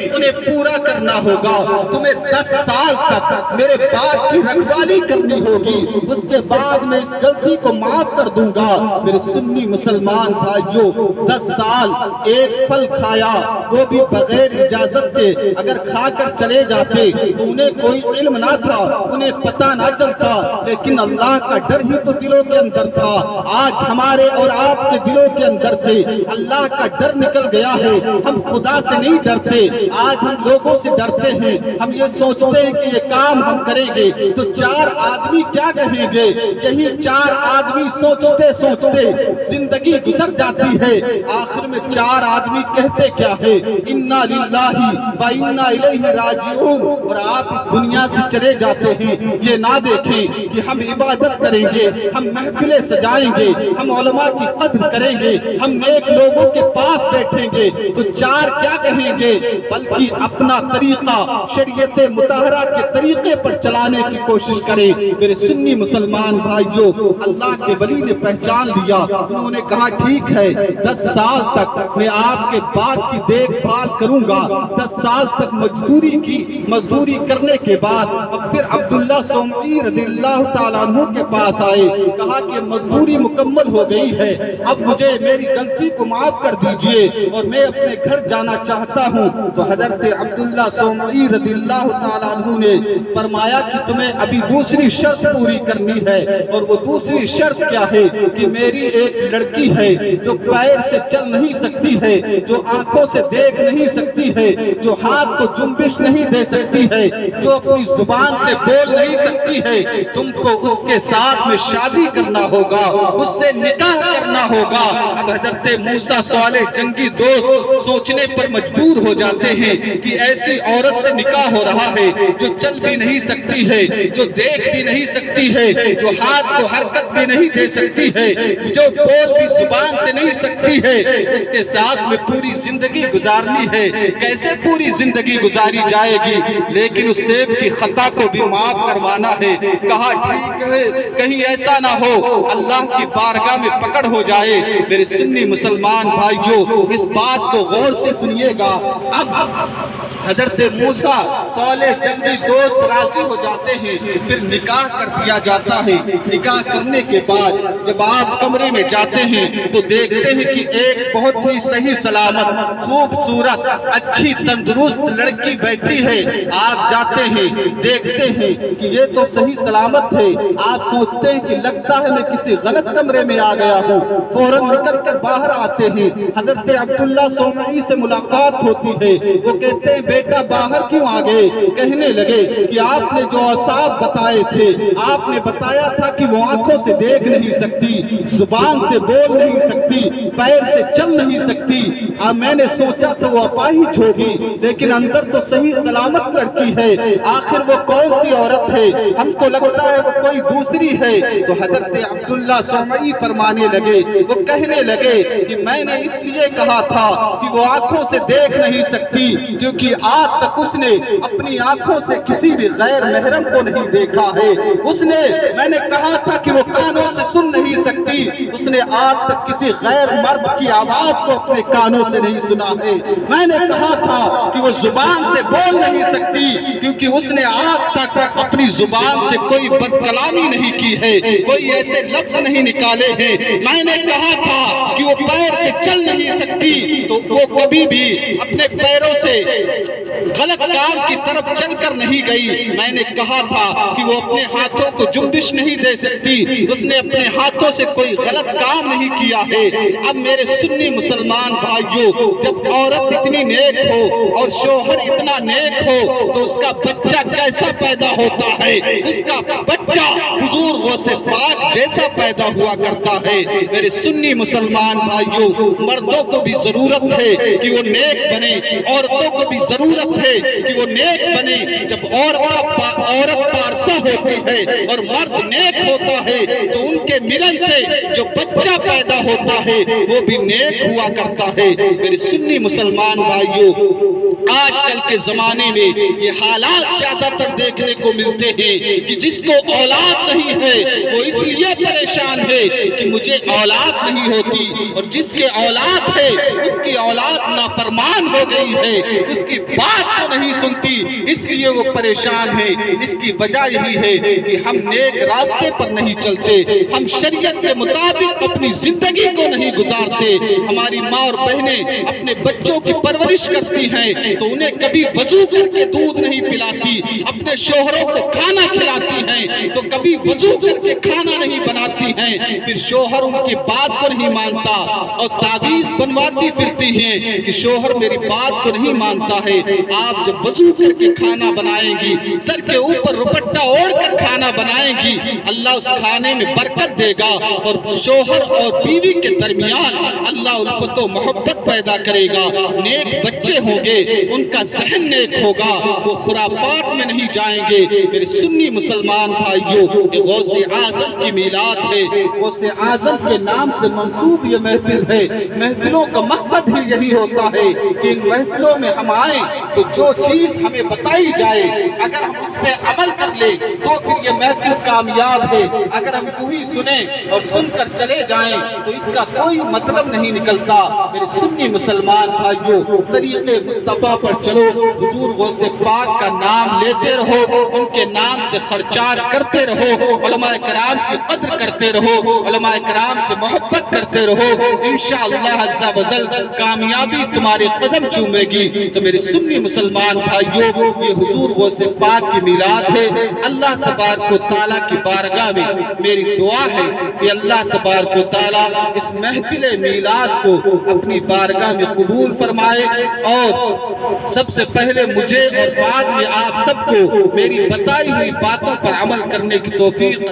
انہیں پورا کرنا ہوگا. تمہیں 10 سال تک میرے باغ کی رکھوالی کرنی ہوگی, اس کے بعد میں اس غلطی کو معاف کر دوں گا. میرے سنی مسلمان بھائیوں, 10 سال ایک پھل کھایا وہ بھی بغیر اجازت کے, اگر کھا کر چلے جاتے تو انہیں کوئی علم نہ تھا, انہیں پتہ نہ چلتا, لیکن اللہ کا ڈر ہی تو دلوں کے اندر تھا. آج ہمارے اور آپ کے دلوں کے اندر سے اللہ کا ڈر نکل گیا ہے. ہم خدا سے نہیں ڈرتے, آج ہم لوگوں سے ڈرتے ہیں. ہم یہ سوچتے ہیں کہ یہ کام ہم کریں گے تو 4 آدمی کیا کہیں گے. یہی 4 آدمی سوچتے سوچتے زندگی گزر جاتی ہے. آخر میں 4 آدمی کہتے کیا ہے, انا للہ و انا الیہ راجعون. اور آپ اس دنیا سے چلے جاتے ہیں, یہ نہ دیکھیں کہ ہم عبادت کریں گے, ہم محفلیں سجائیں گے, ہم علماء کی قدر کریں گے, ہم نیک لوگوں کے پاس بیٹھیں گے, تو 4 کیا کہیں گے, بلکہ اپنا طریقہ شریعت مطہرہ کے طریقے پر چلانے کی کوشش کریں. میرے سنی مسلمان بھائیوں, اللہ کے ولی نے پہچان لیا. انہوں نے کہا ٹھیک ہے, 10 سال تک میں آپ کے باغ کی دیکھ بھال کروں گا. 10 سال تک مزدوری کرنے کے بعد اب پھر عبداللہ سومعی رضی اللہ تعالیٰ عنہ کے پاس آئے. کہا کہ مزدوری مکمل ہو گئی ہے, اب مجھے میری غلطی کو معاف کر دیجئے اور میں اپنے گھر جانا چاہتا ہوں. تو حضرت عبداللہ سومعی رضی اللہ تعالیٰ عنہ نے فرمایا کہ تمہیں ابھی دوسری شرط پوری کرنی ہے. اور وہ دوسری شرط کیا ہے کہ میری ایک لڑکی ہے جو پیر سے چل نہیں سکتی ہے, جو آنکھوں سے دیکھ نہیں سکتی ہے, جو ہاتھ کو جنبش نہیں دے سکتی ہے, جو اپنی زبان سے بول نہیں سکتی ہے. تم کو اس کے ساتھ میں شادی کرنا ہوگا, اس سے نکاح کرنا ہوگا. اب حضرت موسیٰ صالح جنگی دوست سوچنے پر مجبور ہو جاتے ہیں کہ ایسی عورت سے نکاح ہو رہا ہے جو چل بھی نہیں سکتی ہے, جو دیکھ بھی نہیں سکتی ہے, جو ہاتھ کو حرکت بھی نہیں دے سکتی ہے, جو بول بھی زبان سے نہیں سکتی ہے, اس کے ساتھ میں پوری زندگی گزارنی ہے. کیسے پوری زندگی گزاری جائے گی, لیکن اس سیب کی خطا کو بھی معاف کروانا ہے. کہا ٹھیک ہے, کہیں ایسا نہ ہو اللہ کی بارگاہ میں پکڑ ہو جائے. میرے سنی مسلمان بھائیوں, اس بات کو غور سے سنیے گا. اب حضرت موسیٰ صالح جنگی دوست راضی ہو جاتے ہیں, پھر نکاح کر دیا جاتا ہے. نکاح کرنے کے بعد جب آپ کمرے میں جاتے ہیں تو دیکھتے ہیں کہ ایک بہت ہی صحیح سلامت, خوبصورت, اچھی تندرست لڑکی بیٹھی ہے. آپ جاتے ہیں, دیکھتے ہیں کہ یہ تو صحیح سلامت ہے. آپ سوچتے ہیں کہ لگتا ہے میں کسی غلط کمرے میں آ گیا ہوں. فوراً نکل کر باہر آتے ہیں. حضرت عبداللہ سومعی سے ملاقات ہوتی ہے. وہ کہتے ہیں بیٹا باہر کیوں آ گئے. کہنے لگے کہ آپ نے جو اوصاف بتائے تھے, آپ نے بتایا تھا کہ وہ آنکھوں سے دیکھ نہیں سکتی, زبان سے بول نہیں سکتی, پیر سے چل نہیں سکتی. میں نے سوچا تو وہ اپاہج ہوگی, لیکن اندر تو صحیح سلامت لڑکی ہے. آخر وہ کون سی عورت ہے, ہم کو لگتا ہے وہ کوئی دوسری ہے. تو حضرت عبداللہ سومعی فرمانے لگے, وہ کہنے لگے کہ میں نے اس لیے کہا تھا کہ وہ آنکھوں سے دیکھ نہیں سکتی کیونکہ آج تک اس نے اپنی آنکھوں سے کسی بھی غیر محرم کو نہیں دیکھا ہے. میں نے کہا تھا کہ وہ کانوں سے سن نہیں سکتی, اس نے آج تک کسی غیر مرد کی آواز کو اپنے کانوں سے نہیں سنا ہے. میں نے کہا تھا کہ وہ زبان سے بول نہیں سکتی کیونکہ اس نے آج تک اپنی زبان سے کوئی بد کلامی نہیں کی ہے, کوئی ایسے لفظ نہیں نکالے ہیں. میں نے کہا تھا کہ وہ پیر سے چل نہیں سکتی تو وہ کبھی بھی اپنے پیروں سے غلط کام کی طرف چل کر نہیں گئی. میں نے کہا تھا کہ وہ اپنے ہاتھوں کو جنبش نہیں دے سکتی, اس نے اپنے ہاتھوں سے کوئی غلط کام نہیں کیا ہے. اب میرے سنی مسلمان بھائیوں, جب عورت اتنی نیک ہو اور شوہر اتنا نیک ہو تو اس کا بچہ کیسا پیدا ہوتا ہے, اس کا بچہ حضور غوث پاک جیسا پیدا ہوا کرتا ہے. میرے سنی مسلمان بھائیوں, مردوں کو بھی ضرورت ہے کہ وہ نیک بنے, عورتوں کو بھی ضرورت ہے کہ وہ نیک بنے. جب عورت پارسا ہوتی ہے اور مرد نیک ہوتا ہے تو ان کے ملن سے جو بچہ پیدا ہوتا ہے وہ بھی نیک ہوا کرتا ہے. میرے سنی مسلمان بھائیوں, آج کل کے زمانے میں یہ حالات زیادہ تر دیکھنے کو ملتے ہیں کہ جس کو اولاد نہیں ہے وہ اس لیے پریشان ہے کہ مجھے اولاد نہیں ہوتی, اور جس کے اولاد ہے اس کی اولاد نافرمان ہو گئی ہے، اس کی بات کو نہیں سنتی، اس لیے وہ پریشان ہے۔ اس کی وجہ یہی ہے کہ ہم نیک راستے پر نہیں چلتے، ہم شریعت کے مطابق اپنی زندگی کو نہیں گزارتے۔ ہماری ماں اور بہنیں اپنے بچوں کی پرورش کرتی ہیں تو انہیں کبھی وضو کر کے دودھ نہیں پلاتی، اپنے شوہروں کو کھانا کھلاتی ہیں تو کبھی وضو کر کے کھانا نہیں بناتی ہیں، پھر شوہر ان کی بات کو نہیں مانتا اور تعویذ بنواتی پھرتی ہیں کہ شوہر میری بات کو نہیں مانتا ہے۔ آپ جب وضو کر کے کھانا بنائیں گی، سر کے اوپر دوپٹہ اوڑھ کر کھانا بنائیں گی، اللہ اس کھانے میں برکت دے گا اور شوہر اور بیوی کے درمیان اللہ الفت و محبت پیدا کرے گا، نیک بچے ہوں گے، ان کا ذہن نیک ہوگا، وہ خرافات میں نہیں جائیں گے۔ میرے سنی مسلمان بھائیوں، یہ غوث اعظم کی میلاد ہے، غوث اعظم کے نام سے منسوب یہ محفل ہے۔ محفلوں کا مقصد ہی یہی ہوتا ہے کہ ان محفلوں میں ہم آئیں تو جو چیز ہمیں بتائی جائے اگر ہم اس پہ عمل کر لیں تو پھر یہ محفل کامیاب ہے۔ اگر ہم وہی سنیں اور سن کر چلے جائیں تو اس کا کوئی مطلب نہیں نکلتا۔ میرے سنی مسلمان بھائیوں، طریق مصطفیٰ پر چلو، حضور غوث پاک کا نام لیتے رہو، ان کے نام سے خرچات کرتے رہو، علماء کرام کی قدر کرتے رہو، علماء کرام سے محبت کرتے رہو، انشاءاللہ عز و جل کامیابی تمہارے قدم چومے گی۔ تو میرے سنی مسلمان بھائیوں، یہ حضور غوث پاک کی میلاد ہے۔ اللہ تبارک و تعالیٰ کی بارگاہ میں میری دعا ہے کہ اللہ تبارک و تعالیٰ اس محفل میلاد کو اپنی بارگاہ میں قبول فرمائے اور سب سے پہلے مجھے اور بعد میں آپ سب کو میری بتائی ہوئی باتوں پر عمل کرنے کی توفیق